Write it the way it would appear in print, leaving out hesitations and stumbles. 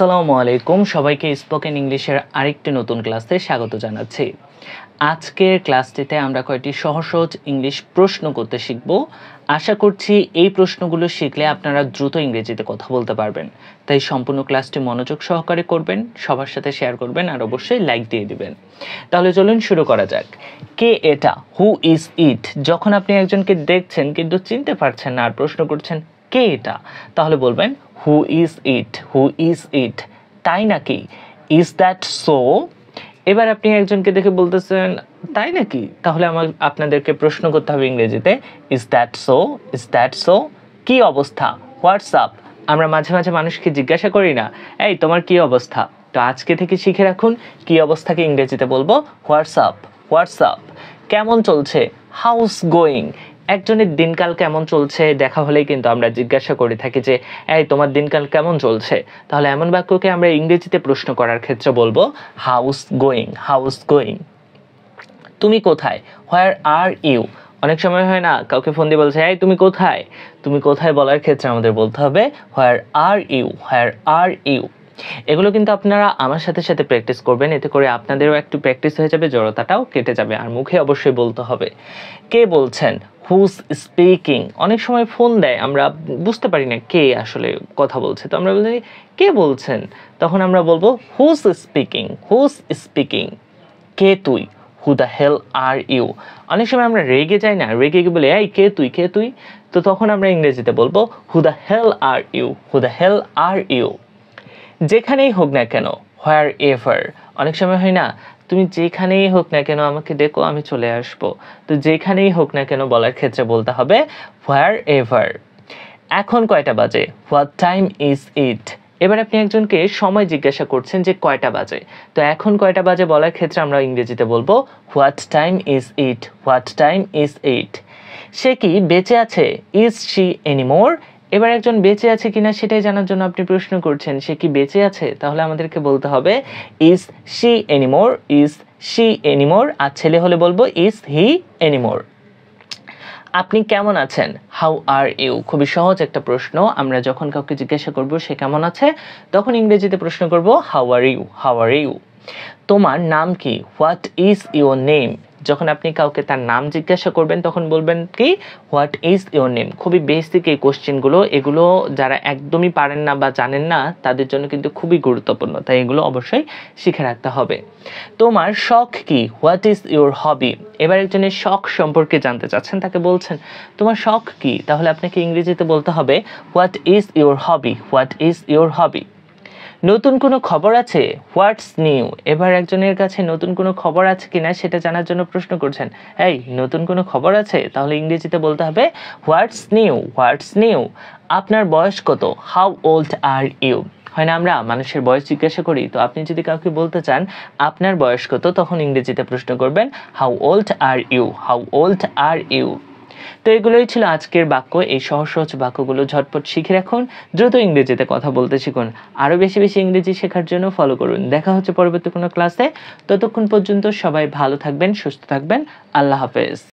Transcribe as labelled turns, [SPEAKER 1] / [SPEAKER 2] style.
[SPEAKER 1] আসসালামু আলাইকুম, সবাইকে স্পোকেন ইংলিশের আরেকটি নতুন ক্লাসে স্বাগত জানাচ্ছি। আজকের ক্লাসটিতে আমরা কয়েকটি সহজ সহজ ইংলিশ প্রশ্ন করতে শিখব। আশা করছি এই প্রশ্নগুলো শিখলে আপনারা দ্রুত ইংরেজিতে কথা বলতে পারবেন। তাই সম্পূর্ণ ক্লাসটি মনোযোগ সহকারে করবেন, সবার সাথে শেয়ার করবেন আর অবশ্যই লাইক দিয়ে দিবেন। তাহলে চলুন শুরু করা যাক। কে এটা? Who is it? যখন আপনি একজনকে দেখছেন কিন্তু চিনতে পারছেন না আর প্রশ্ন করছেন কে এটা, তাহলে বলবেন who is it, who is it. তাই নাকি? Is that so? এবার আপনি একজনকে দেখে বলতেছেন তাই নাকি, তাহলে আপনাদেরকে প্রশ্ন করতে হবে ইংরেজিতে is that so, is that so. কি অবস্থা? হোয়াটসঅ্যাপ। আমরা মাঝে মাঝে মানুষকে জিজ্ঞাসা করি না, এই তোমার কি অবস্থা? তো আজকে থেকে শিখে রাখুন কি অবস্থাকে ইংরেজিতে বলবো হোয়াটসঅ্যাপ, হোয়াটসঅ্যাপ। কেমন চলছে? House going. একজনের দিনকাল কেমন চলছে দেখা হলেই কিন্তু আমরা জিজ্ঞাসা করে থাকি যে এই তোমার দিনকাল কেমন চলছে। তাহলে এমন বাক্যকে আমরা ইংরেজিতে প্রশ্ন করার ক্ষেত্রে বলবো হাউস গোয়িং, হাউস গোয়িং। তুমি কোথায়? হোয়ার আর ইউ? অনেক সময় হয় না, কাউকে ফোন দিয়ে বলছে এই তুমি কোথায়, তুমি কোথায় বলার ক্ষেত্রে আমাদের বলতে হবে হোয়ার are you, where are you. এগুলো কিন্তু আপনারা আমার সাথে সাথে প্র্যাকটিস করবেন, এতে করে আপনাদেরও একটু প্র্যাকটিস হয়ে যাবে, জড়তাটাও কেটে যাবে। আর মুখে অবশ্যই বলতে হবে। কে বলছেন? Who's speaking. অনেক সময় ফোন দেয়, আমরা বুঝতে পারি না কে আসলে কথা বলছে, তো আমরা বলি কে বলছেন, তখন আমরা বলবো হুজ স্পিকিং, হুজ স্পিকিং। কে তুই? Who the hell are you? অনেক সময় আমরা রেগে যাই না, রেগে গিয়ে বলি এই কে তুই, কে তুই? তো তখন আমরা ইংরেজিতে বলবো who the hell are you, who the hell are you. যেখানেই হোক না কেন, হোয়ার এভার। অনেক সময় হয় না, তুমি যেখানেই হোক না কেন আমাকে ডেকো, আমি চলে আসবো। তো যেখানেই হোক না কেন বলার ক্ষেত্রে বলতে হবে হোয়ার এভার। এখন কয়টা বাজে? হোয়াট টাইম ইজ ইট? এবার আপনি একজনকে সময় জিজ্ঞাসা করছেন যে কয়টা বাজে, তো এখন কয়টা বাজে বলার ক্ষেত্রে আমরা ইংরেজিতে বলবো what time is it, what time is it. সে কি বেঁচে আছে? Is she anymore? এবার একজন বেঁচে আছে কিনা সেটাই জানার জন্য আপনি প্রশ্ন করছেন সে কি বেঁচে আছে, তাহলে আমাদেরকে বলতে হবে is she anymore, is she anymore. আর ছেলে হলে বলবো ইজ হি এনিমোর। আপনি কেমন আছেন? How are you? খুবই সহজ একটা প্রশ্ন। আমরা যখন কাউকে জিজ্ঞাসা করব সে কেমন আছে, তখন ইংরেজিতে প্রশ্ন করব how are you, how are you. তোমার নাম কি? What is your name? যখন আপনি কাউকে তার নাম জিজ্ঞাসা করবেন তখন বলবেন কি হোয়াট ইজ ইউর নেম। খুবই বেসিক এই কোশ্চেনগুলো, এগুলো যারা একদমই পারেন না বা জানেন না তাদের জন্য কিন্তু খুবই গুরুত্বপূর্ণ, তাই এগুলো অবশ্যই শিখে রাখতে হবে। তোমার শখ কি? What is your hobby? এবার একজনের শখ সম্পর্কে জানতে চাচ্ছেন, তাকে বলছেন তোমার শখ কি, তাহলে আপনাকে ইংরেজিতে বলতে হবে what is your hobby, what is your hobby. নতুন কোনো খবর আছে? What's new? এবার একজনের কাছে নতুন কোনো খবর আছে কিনা সেটা জানার জন্য প্রশ্ন করছেন, এই নতুন কোনো খবর আছে, তাহলে ইংরেজিতে বলতে হবে হোয়াটস নিউ, হোয়াটস নিউ। আপনার বয়স কত? How old are you? হয় না আমরা মানুষের বয়স জিজ্ঞাসা করি, তো আপনি যদি কাউকে বলতে চান আপনার বয়স কত, তখন ইংরেজিতে প্রশ্ন করবেন how old are you, how old are you. তো এগুলোই ছিল আজকের বাক্য। এই সহজ সহজ বাক্যগুলো ঝটপট শিখে রাখুন, দ্রুত ইংরেজিতে কথা বলতে শিখুন। আরও বেশি বেশি ইংরেজি শেখার জন্য ফলো করুন। দেখা হচ্ছে পরবর্তী কোনো ক্লাসে। ততক্ষণ পর্যন্ত সবাই ভালো থাকবেন, সুস্থ থাকবেন। আল্লাহ হাফেজ।